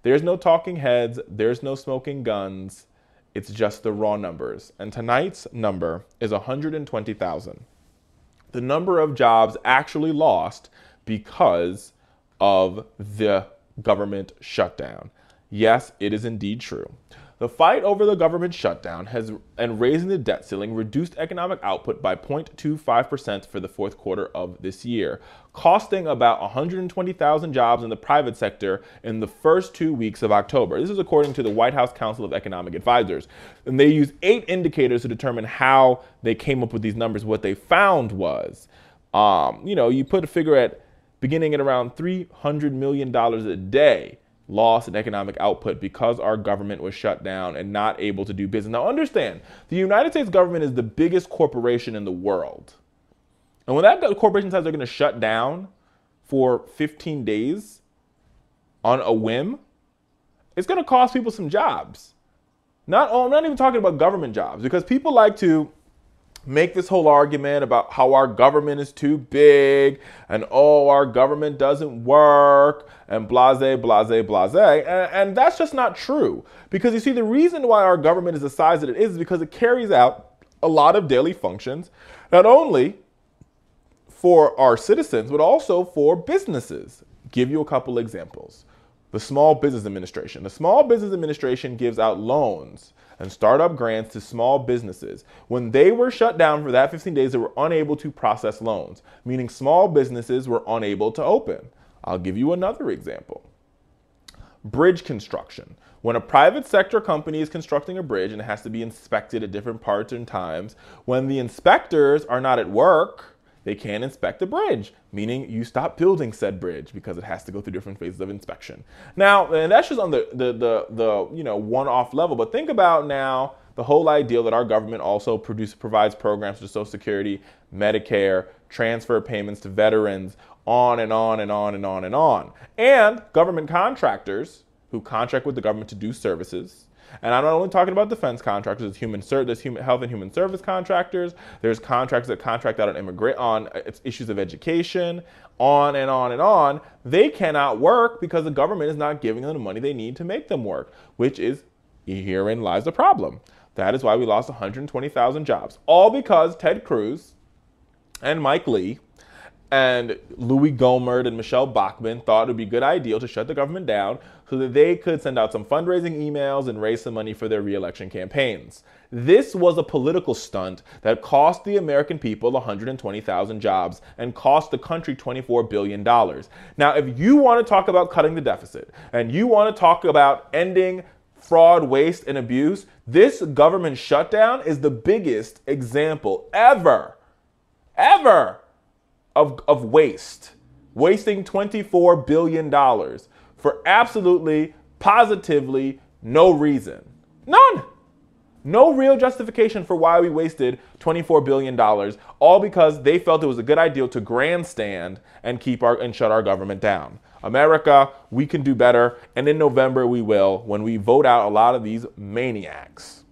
There's no talking heads. There's no smoking guns. It's just the raw numbers. And tonight's number is 120,000. The number of jobs actually lost because of the government shutdown. Yes, it is indeed true. The fight over the government shutdown and raising the debt ceiling reduced economic output by 0.25% for the fourth quarter of this year, costing about 120,000 jobs in the private sector in the first 2 weeks of October. This is according to the White House Council of Economic Advisors. And they used 8 indicators to determine how they came up with these numbers. What they found was, you put a figure at beginning at around $300 million a day loss in economic output because our government was shut down and not able to do business. Now understand, the United States government is the biggest corporation in the world. And when that corporation says they're going to shut down for 15 days on a whim, it's going to cost people some jobs. I'm not even talking about government jobs, because people like to make this whole argument about how our government is too big and, our government doesn't work and blase, blase, blase. And that's just not true. Because you see, the reason why our government is the size that it is because it carries out a lot of daily functions, not only for our citizens, but also for businesses. Give you a couple examples. The Small Business Administration. The Small Business Administration gives out loans and startup grants to small businesses. When they were shut down for that 15 days, they were unable to process loans, meaning small businesses were unable to open. I'll give you another example. Bridge construction. When a private sector company is constructing a bridge and it has to be inspected at different parts and times, when the inspectors are not at work, they can't inspect the bridge, meaning you stop building said bridge because it has to go through different phases of inspection. Now, and that's just on the one-off level, but think about now the whole idea that our government also provides programs to Social Security, Medicare, transfer payments to veterans, on and on and on and on and on. And government contractors who contract with the government to do services. And I'm not only talking about defense contractors, there's health and human service contractors, there's contractors that contract out on issues of education, on and on and on. They cannot work because the government is not giving them the money they need to make them work, which is, herein lies the problem. That is why we lost 120,000 jobs, all because Ted Cruz and Mike Lee and Louis Gohmert and Michelle Bachmann thought it would be a good idea to shut the government down so that they could send out some fundraising emails and raise some money for their re-election campaigns. This was a political stunt that cost the American people 120,000 jobs and cost the country $24 billion. Now, if you want to talk about cutting the deficit and you want to talk about ending fraud, waste, and abuse, this government shutdown is the biggest example ever of waste. Wasting $24 billion for absolutely, positively no reason. None. No real justification for why we wasted $24 billion, all because they felt it was a good idea to grandstand and shut our government down. America, we can do better, and in November we will, when we vote out a lot of these maniacs.